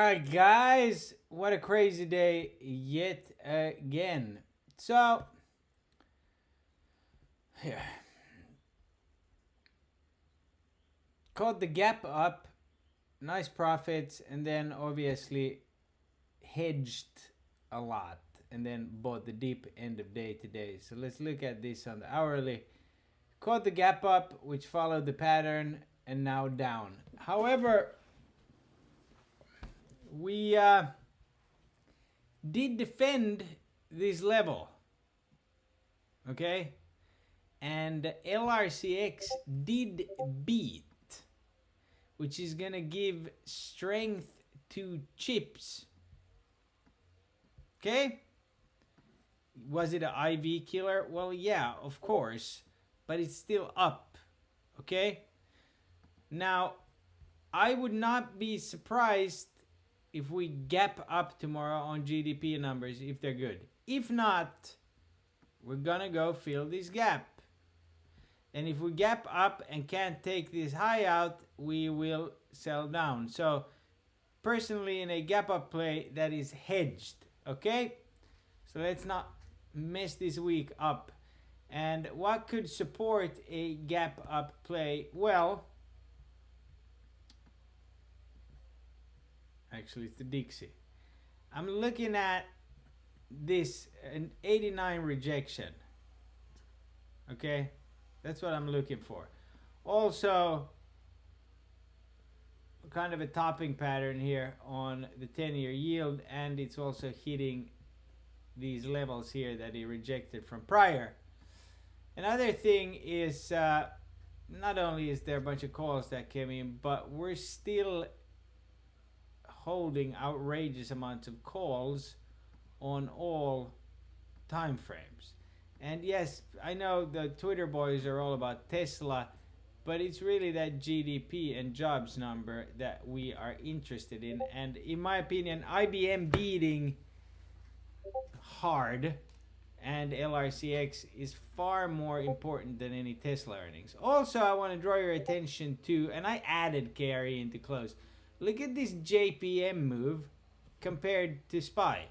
right, guys, what a crazy day yet again. So, yeah, caught the gap up, nice profits, and then obviously hedged a lot, and then bought the deep end of day today. So, let's look at this on the hourly. Caught the gap up, which followed the pattern, and now down. However, we did defend this level, okay? And LRCX did beat, which is gonna give strength to chips. Okay? Was it an IV killer? Well, yeah, of course, but it's still up. Okay? Now, I would not be surprised if we gap up tomorrow on GDP numbers if they're good. If not, we're gonna go fill this gap. And if we gap up and can't take this high out, we will sell down. So, personally, in a gap up play, that is hedged. Okay? So, let's not mess this week up. And what could support a gap up play? Well, actually, it's the Dixie. I'm looking at this, an 89 rejection. Okay? That's what I'm looking for. Also, kind of a topping pattern here on the 10-year yield, and it's also hitting these levels here that he rejected from prior. Another thing is, not only is there a bunch of calls that came in, but we're still holding outrageous amounts of calls on all time frames. And yes, I know the Twitter boys are all about Tesla, but it's really that GDP and jobs number that we are interested in. And in my opinion, IBM beating hard and LRCX is far more important than any Tesla earnings. Also, I want to draw your attention to, and I added KRE into close. Look at this JPM move compared to SPY.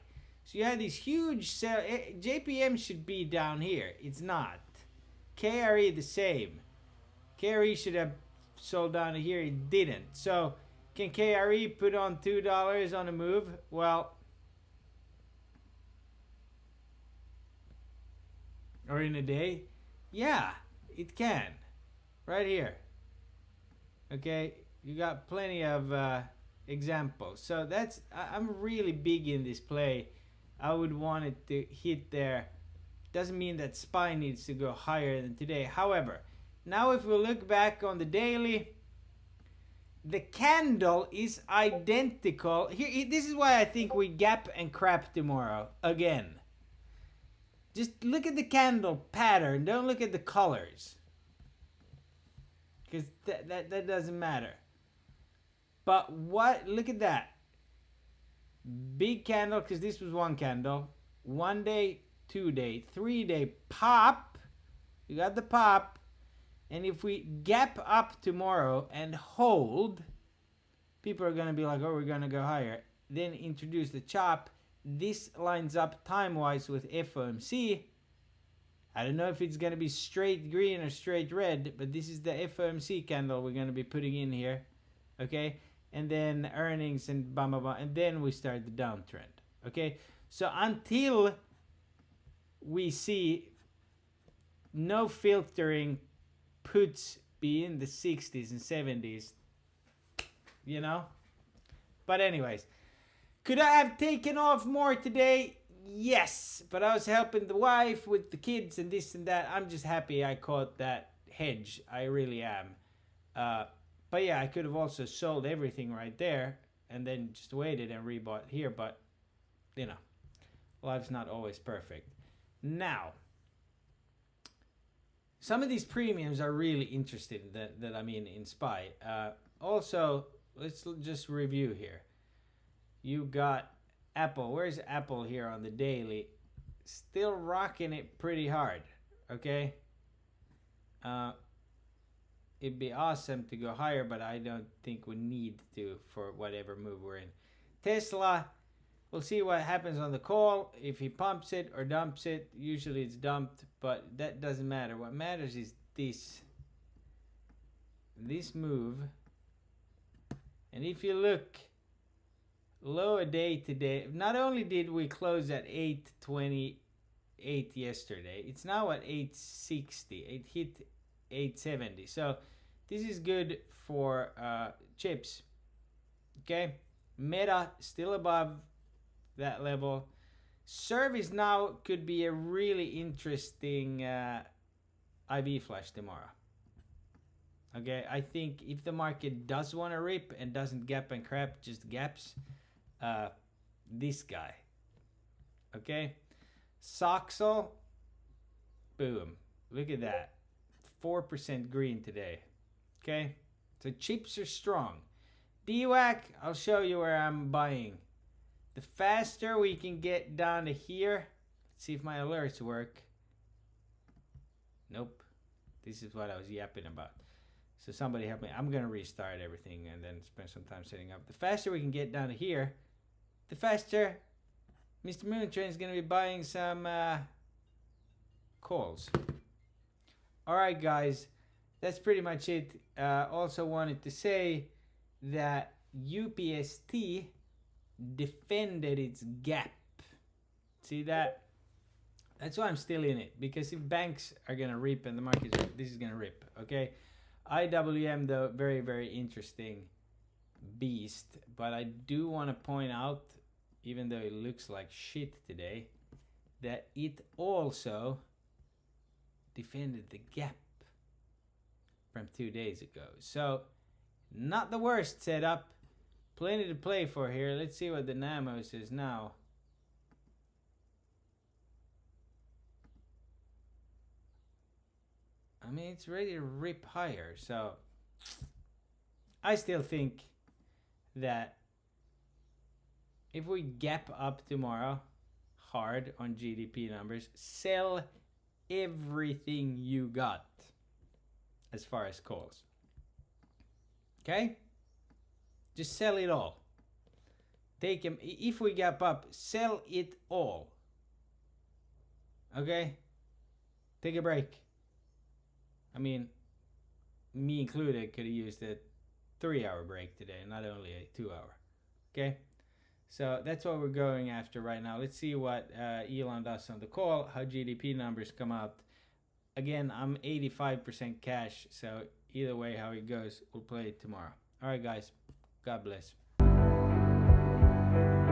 So you had these huge sell. JPM should be down here. It's not. KRE the same. KRE should have sold down to here. It didn't. So can KRE put on $2 on a move? Well, or in a day? Yeah, it can. Right here. Okay, you got plenty of examples. So that's, I'm really big in this play. I would want it to hit there. Doesn't mean that SPY needs to go higher than today. However, now if we look back on the daily, the candle is identical. Here, this is why I think we gap and crap tomorrow again. Just look at the candle pattern. Don't look at the colors, because that doesn't matter. But what? Look at that. Big candle, because this was one candle. 1 day, 2 day, 3 day pop. You got the pop. And if we gap up tomorrow and hold, people are going to be like, oh, we're going to go higher. Then introduce the chop. This lines up time-wise with FOMC. I don't know if it's going to be straight green or straight red, but this is the FOMC candle we're going to be putting in here. Okay? And then earnings and blah, blah, blah. And then we start the downtrend. Okay? So until we see no filtering puts be in the 60s and 70s, you know? But anyways, could I have taken off more today? Yes, but I was helping the wife with the kids and this and that. I'm just happy I caught that hedge. I really am. But yeah, I could have also sold everything right there and then just waited and rebought here. But, you know, life's not always perfect. Now, some of these premiums are really interesting that I mean in SPY. Also, let's just review here. You got Apple. Where's Apple here on the daily? Still rocking it pretty hard. Okay? It'd be awesome to go higher, but I don't think we need to for whatever move we're in. Tesla, we'll see what happens on the call. If he pumps it or dumps it, usually it's dumped, but that doesn't matter. What matters is this move. And if you look, lower day today, not only did we close at 828 yesterday, it's now at 860. It hit 870. So this is good for chips. Okay, Meta still above that level. Service now could be a really interesting IV flash tomorrow. Okay, I think if the market does want to rip and doesn't gap and crap, just gaps, this guy. Okay, Soxel, boom, look at that, 4% green today. Okay, so chips are strong. DWAC, I'll show you where I'm buying. The faster we can get down to here, let's see if my alerts work. Nope, this is what I was yapping about. So somebody help me. I'm going to restart everything and then spend some time setting up. The faster we can get down to here, the faster Mr. Moontrain is going to be buying some calls. All right, guys. That's pretty much it. Also wanted to say that UPST defended its gap. See that? That's why I'm still in it. Because if banks are going to rip and the market, this is going to rip. Okay? IWM, though, very, very interesting beast. But I do want to point out, even though it looks like shit today, that it also defended the gap from 2 days ago. So, not the worst setup. Plenty to play for here. Let's see what the Namo says now. I mean, it's ready to rip higher. So, I still think that if we gap up tomorrow hard on GDP numbers, sell everything you got as far as calls. Okay? Just sell it all. Take them. If we gap up, sell it all. Okay? Take a break. I mean, me included could have used a 3-hour break today, not only a 2-hour. Okay? So that's what we're going after right now. Let's see what Elon does on the call, how GDP numbers come out. Again, I'm 85% cash, so either way how it goes, we'll play it tomorrow. All right, guys. God bless.